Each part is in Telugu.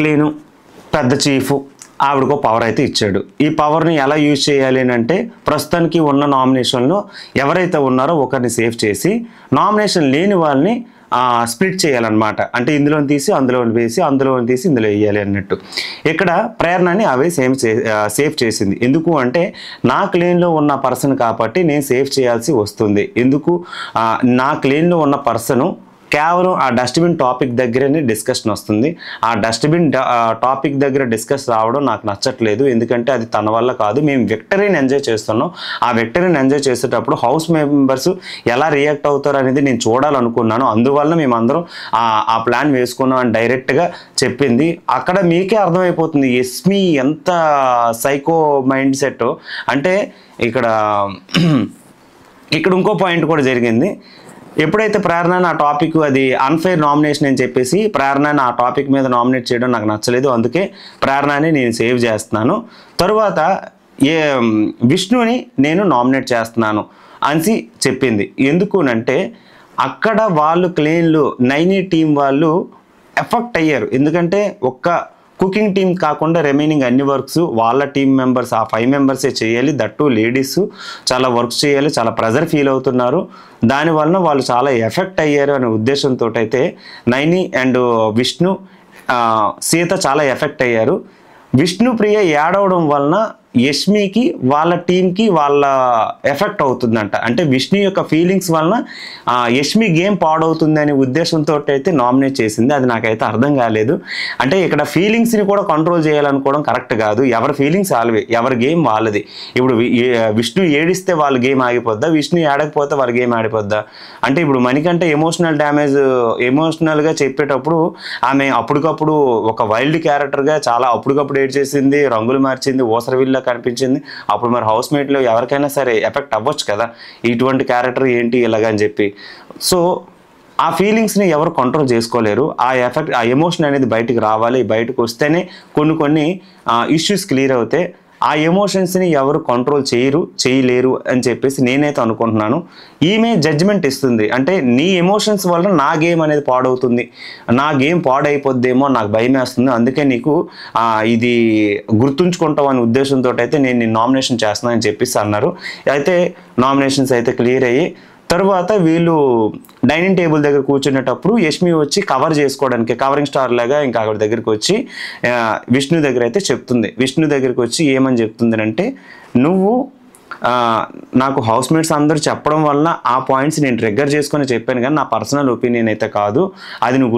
క్లీను, పెద్ద చీఫ్ ఆవిడకో పవర్ అయితే ఇచ్చాడు. ఈ పవర్ని ఎలా యూజ్ చేయాలి అని అంటే ప్రస్తుతానికి ఉన్న నామినేషన్లో ఎవరైతే ఉన్నారో ఒకరిని సేవ్ చేసి నామినేషన్ లేని వాళ్ళని స్ప్లిట్ చేయాలన్నమాట. అంటే ఇందులోని తీసి అందులోని వేసి అందులోని తీసి ఇందులో వేయాలి అన్నట్టు. ఇక్కడ ప్రేరణని అవే సేవ్ చేసింది. ఎందుకు అంటే నా క్లీన్లో ఉన్న పర్సన్ కాబట్టి నేను సేవ్ చేయాల్సి వస్తుంది. ఎందుకు నా క్లీన్లో ఉన్న పర్సను కేవలం ఆ డస్ట్బిన్ టాపిక్ దగ్గరనే డిస్కషన్ వస్తుంది. ఆ డస్ట్బిన్ టాపిక్ దగ్గర డిస్కస్ రావడం నాకు నచ్చట్లేదు. ఎందుకంటే అది తన వల్ల కాదు. మేము విక్టరీని ఎంజాయ్ చేస్తున్నాం. ఆ విక్టరీని ఎంజాయ్ చేసేటప్పుడు హౌస్ మెంబర్స్ ఎలా రియాక్ట్ అవుతారు అనేది నేను చూడాలనుకున్నాను. అందువల్ల మేమందరం ఆ ప్లాన్ వేసుకున్నాం అని డైరెక్ట్గా చెప్పింది. అక్కడ మీకే అర్థమైపోతుంది యస్మి ఎంత సైకో మైండ్ సెట్. అంటే ఇక్కడ ఇంకో పాయింట్ కూడా జరిగింది. ఎప్పుడైతే ప్రేరణ ఆ టాపిక్ అది అన్ఫెయిర్ నామినేషన్ అని చెప్పేసి ప్రేరణని ఆ టాపిక్ మీద నామినేట్ చేయడం నాకు నచ్చలేదు. అందుకే ప్రేరణని నేను సేవ్ చేస్తున్నాను. తరువాత విష్ణుని నేను నామినేట్ చేస్తున్నాను అని చెప్పింది. ఎందుకునంటే అక్కడ వాళ్ళు క్లీన్లు నైని టీం వాళ్ళు ఎఫెక్ట్ అయ్యారు. ఎందుకంటే ఒక్క కుకింగ్ టీం కాకుండా రిమైనింగ్ అన్ని వర్క్స్ వాళ్ళ టీం మెంబర్స్ ఆ 5 మెంబర్సే చేయాలి. దట్టు లేడీస్ చాలా వర్క్స్ చేయాలి. చాలా ప్రెజర్ ఫీల్ అవుతున్నారు. దానివలన వాళ్ళు చాలా ఎఫెక్ట్ అయ్యారు అనే ఉద్దేశంతో అయితే నైని అండ్ విష్ణు సీత చాలా ఎఫెక్ట్ అయ్యారు. విష్ణుప్రియ ఏడవడం వలన యష్మికి వాళ్ళ టీంకి వాళ్ళ ఎఫెక్ట్ అవుతుందంట. అంటే విష్ణు యొక్క ఫీలింగ్స్ వలన యష్మి గేమ్ పాడవుతుంది అనే ఉద్దేశంతో అయితే నామినేట్ చేసింది. అది నాకైతే అర్థం కాలేదు. అంటే ఇక్కడ ఫీలింగ్స్ని కూడా కంట్రోల్ చేయాలనుకోవడం కరెక్ట్ కాదు. ఎవరి ఫీలింగ్స్ వాళ్ళవి, ఎవరి గేమ్ వాళ్ళది. ఇప్పుడు విష్ణు ఏడిస్తే వాళ్ళ గేమ్ ఆగిపోద్దా, విష్ణు ఏడకపోతే వాళ్ళ గేమ్ ఆడిపోద్దా? అంటే ఇప్పుడు మనకంటే ఎమోషనల్గా చెప్పేటప్పుడు ఆమె అప్పటికప్పుడు ఒక వైల్డ్ క్యారెక్టర్గా చాలా అప్పటికప్పుడు ఏడ్ చేసింది, రంగులు మార్చింది, ఓసరవిల్ల కనిపించింది. అప్పుడు మరి హౌస్ మేట్లో ఎవరికైనా సరే ఎఫెక్ట్ అవ్వచ్చు కదా, ఇటువంటి క్యారెక్టర్ ఏంటి ఇలాగని చెప్పి. సో ఆ ఫీలింగ్స్ని ఎవరు కంట్రోల్ చేసుకోలేరు. ఆ ఎమోషన్ అనేది బయటికి రావాలి. బయటకు వస్తేనే కొన్ని ఇష్యూస్ క్లియర్ అవుతాయి. ఆ ఎమోషన్స్ని ఎవరు కంట్రోల్ చేయలేరు అని చెప్పేసి నేనైతే అనుకుంటున్నాను. ఈమె జడ్జిమెంట్ ఇస్తుంది. అంటే నీ ఎమోషన్స్ వల్ల నా గేమ్ అనేది పాడవుతుంది, నా గేమ్ పాడైపోద్దేమో నాకు భయం వేస్తుంది, అందుకే నీకు ఇది గుర్తుంచుకుంటావు అనే ఉద్దేశంతో అయితే నేను నామినేషన్ చేస్తున్నాను అని చెప్పేసి అన్నారు. అయితే నామినేషన్స్ అయితే క్లియర్ అయ్యి తర్వాత వీళ్ళు డైనింగ్ టేబుల్ దగ్గర కూర్చునేటప్పుడు యష్మి వచ్చి కవర్ చేసుకోవడానికి కవరింగ్ స్టార్ లాగా ఇంకా అక్కడ దగ్గరికి వచ్చి విష్ణు దగ్గర అయితే చెప్తుంది. విష్ణు దగ్గరికి వచ్చి ఏమని చెప్తుంది అంటే, నువ్వు నాకు హౌస్ మేట్స్ అందరూ చెప్పడం వల్ల ఆ పాయింట్స్ నేను ట్రిగ్గర్ చేసుకొని చెప్పాను, కానీ నా పర్సనల్ ఒపీనియన్ అయితే కాదు. అది నువ్వు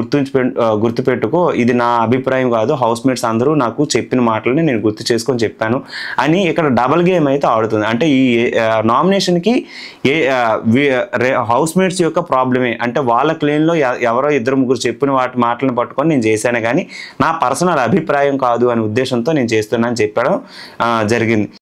గుర్తుపెట్టుకో. ఇది నా అభిప్రాయం కాదు. హౌస్ మేట్స్ అందరూ నాకు చెప్పిన మాటలని నేను గుర్తు చేసుకొని చెప్పాను అని ఇక్కడ డబల్ గేమ్ అయితే ఆడుతుంది. అంటే ఈ నామినేషన్కి హౌస్ మేట్స్ యొక్క ప్రాబ్లమే. అంటే వాళ్ళ క్లీన్లో ఎవరో 2-3 చెప్పిన మాటలను పట్టుకొని నేను చేశాను, కానీ నా పర్సనల్ అభిప్రాయం కాదు అనే ఉద్దేశంతో నేను చేస్తున్నాను చెప్పడం జరిగింది.